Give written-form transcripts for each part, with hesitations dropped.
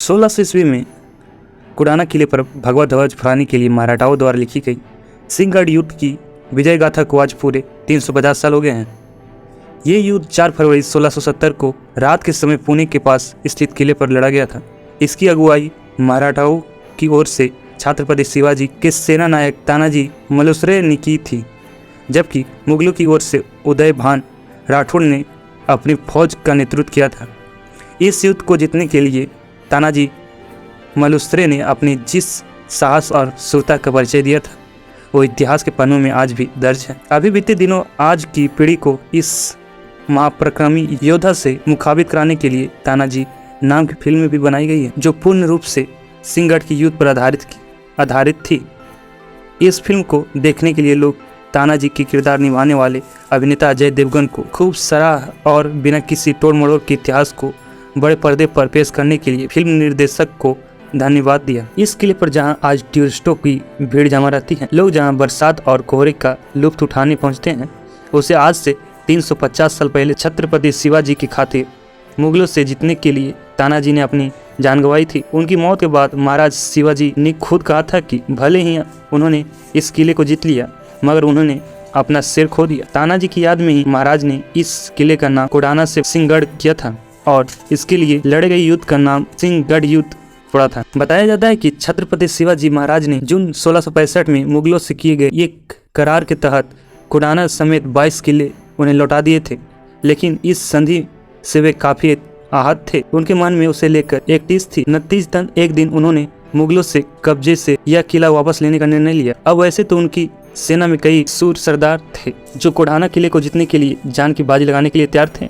1600 ईस्वी में कुडाना किले पर भगवा ध्वज फहराने के लिए मराठाओं द्वारा लिखी गई सिंहगढ़ युद्ध की विजय गाथा को आज पूरे 350 साल हो गए हैं। ये युद्ध 4 फरवरी 1670 को रात के समय पुणे के पास स्थित किले पर लड़ा गया था। इसकी अगुवाई मराठाओं की ओर से छत्रपति शिवाजी के सेना नायक तानाजी मालुसरे ने की थी, जबकि मुगलों की ओर से उदय भान राठौड़ ने अपनी फौज का नेतृत्व किया था। इस युद्ध को जीतने के लिए तानाजी मालुसरे ने अपने जिस साहस और शूरता का परिचय दिया था वो इतिहास के पन्नों में आज भी दर्ज है। अभी बीते दिनों आज की पीढ़ी को इस महापराक्रमी योद्धा से मुखाबित कराने के लिए तानाजी नाम की फिल्म भी बनाई गई है, जो पूर्ण रूप से सिंहगढ़ की युद्ध पर आधारित थी। इस फिल्म को देखने के लिए लोग तानाजी की किरदार निभाने वाले अभिनेता अजय देवगन को खूब सराहा और बिना किसी तोड़ मरोड़ के इतिहास को बड़े पर्दे पर पेश करने के लिए फिल्म निर्देशक को धन्यवाद दिया। इस किले पर जहां आज टूरिस्टों की भीड़ जमा रहती है, लोग जहां बरसात और कोहरे का लुत्फ उठाने पहुंचते हैं, उसे आज से 350 साल पहले छत्रपति शिवाजी की खातिर मुगलों से जीतने के लिए तानाजी ने अपनी जान गंवाई थी। उनकी मौत के बाद महाराज शिवाजी ने खुद कहा था कि भले ही उन्होंने इस किले को जीत लिया, मगर उन्होंने अपना सिर खो दिया। तानाजी की याद में ही महाराज ने इस किले का नाम कुडाना से सिंहगढ़ किया था और इसके लिए लड़े गए युद्ध का नाम सिंहगढ़ युद्ध पड़ा था। बताया जाता है कि छत्रपति शिवाजी महाराज ने जून 1665 में मुगलों से किए गए एक करार के तहत कुडाना समेत 22 किले उन्हें लौटा दिए थे, लेकिन इस संधि से वे काफी आहत थे। उनके मन में उसे लेकर एक टीस थी। 29 एक दिन उन्होंने मुगलों से कब्जे से यह किला वापस लेने का निर्णय लिया। अब वैसे तो उनकी सेना में कई सूर सरदार थे जो कुडाना किले को जीतने के लिए जान की बाजी लगाने के लिए तैयार थे,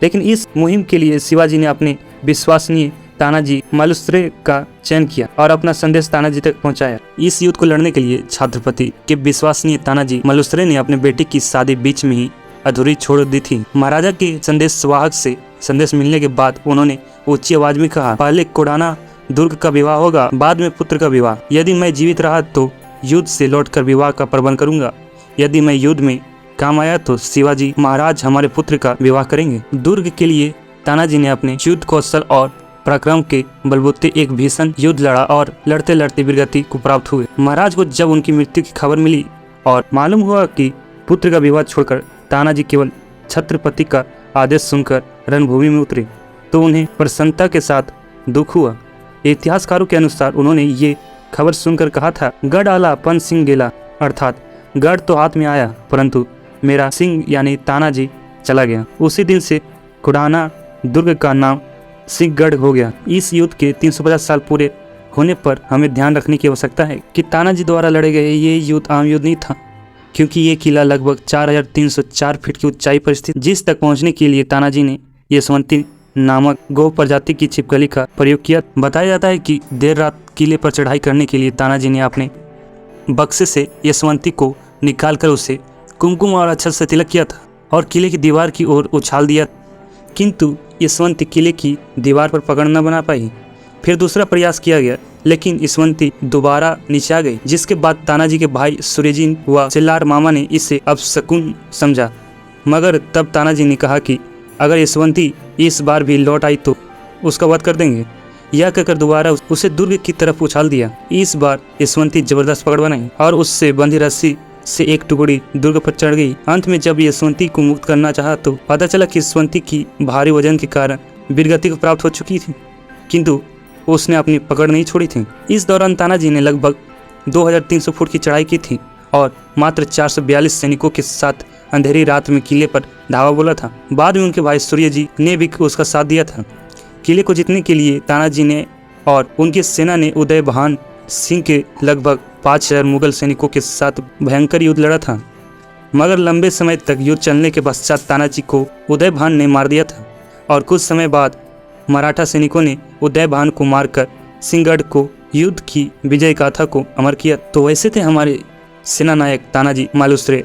लेकिन इस मुहिम के लिए शिवाजी ने अपने विश्वसनीय तानाजी मालुसरे का चयन किया और अपना संदेश तानाजी तक पहुंचाया। इस युद्ध को लड़ने के लिए छत्रपति के विश्वसनीय तानाजी मालुसरे ने अपने बेटे की शादी बीच में ही अधूरी छोड़ दी थी। महाराजा के संदेश वाहक से संदेश मिलने के बाद उन्होंने ऊंची आवाज में कहा, पहले कुडाना दुर्ग का विवाह होगा, बाद में पुत्र का विवाह। यदि मैं जीवित रहा तो युद्ध से लौटकर विवाह का प्रबंध करूंगा, यदि मैं युद्ध में काम आया तो शिवाजी महाराज हमारे पुत्र का विवाह करेंगे। दुर्ग के लिए तानाजी ने अपने युद्ध कौशल और पराक्रम के बलबूते एक भीषण युद्ध लड़ा और लड़ते लड़ते वीरगति को प्राप्त हुए। महाराज को जब उनकी मृत्यु की खबर मिली और मालूम हुआ कि पुत्र का विवाह छोड़कर तानाजी केवल छत्रपति का आदेश सुनकर रणभूमि में उतरे, तो उन्हें प्रसन्नता के साथ दुख हुआ। इतिहासकारों के अनुसार उन्होंने ये खबर सुनकर कहा था, गढ़ आला पन सिंह गेला, अर्थात गढ़ तो हाथ में आया परंतु मेरा सिंह यानी तानाजी चला गया। उसी दिन से कुडाना दुर्ग का नाम सिंहगढ़ हो गया। इस युद्ध के 350 साल पूरे होने पर हमें ध्यान रखने की आवश्यकता है कि तानाजी द्वारा लड़े गए ये युद्ध आम युद्ध नहीं था, क्योंकि ये किला लगभग 4304 फीट की ऊंचाई पर स्थित, जिस तक पहुंचने के लिए तानाजी ने यशवंती नामक गौ प्रजाति की छिपकली का प्रयोग किया। बताया जाता है कि देर रात किले पर चढ़ाई करने के लिए तानाजी ने अपने बक्से से यशवंती को निकालकर उसे कुमकुम और अक्षत से तिलक किया था और किले की दीवार की ओर उछाल दिया, किंतु यशवंती किले की दीवार पर पकड़ न बना पाई। फिर दूसरा प्रयास किया गया, लेकिन यशवंती दोबारा नीचे आ गई, जिसके बाद तानाजी के भाई सूर्यजी व सिल्लार मामा ने इसे अपशकुन समझा। मगर तब तानाजी ने कहा कि अगर यशवंती इस बार भी लौट आई तो उसका वध कर देंगे। यह कहकर दोबारा उसे दुर्ग की तरफ उछाल दिया। इस बार यशवंती जबरदस्त पकड़ बनाई और उससे बंधी रस्सी से एक टुकड़ी दुर्ग पर चढ़ गई। अंत में जब यशवंती को मुक्त करना चाहा तो पता चला कि यशवंती की भारी वजन के कारण वीरगति को प्राप्त हो चुकी थी, किंतु उसने अपनी पकड़ नहीं छोड़ी थी। इस दौरान तानाजी ने लगभग 2300 फुट की चढ़ाई की थी और मात्र 442 सैनिकों के साथ अंधेरी रात में किले पर धावा बोला था। बाद में उनके भाई सूर्यजी ने भी उसका साथ दिया था। किले को जीतने के लिए तानाजी ने और उनकी सेना ने उदय भान सिंह के लगभग 5000 मुगल सैनिकों के साथ भयंकर युद्ध लड़ा था, मगर लंबे समय तक युद्ध चलने के पश्चात तानाजी को उदय भान ने मार दिया था और कुछ समय बाद मराठा सैनिकों ने उदय भान को मारकर सिंहगढ़ को युद्ध की विजय गाथा को अमर किया। तो वैसे थे हमारे सेना नायक तानाजी मालुसरे।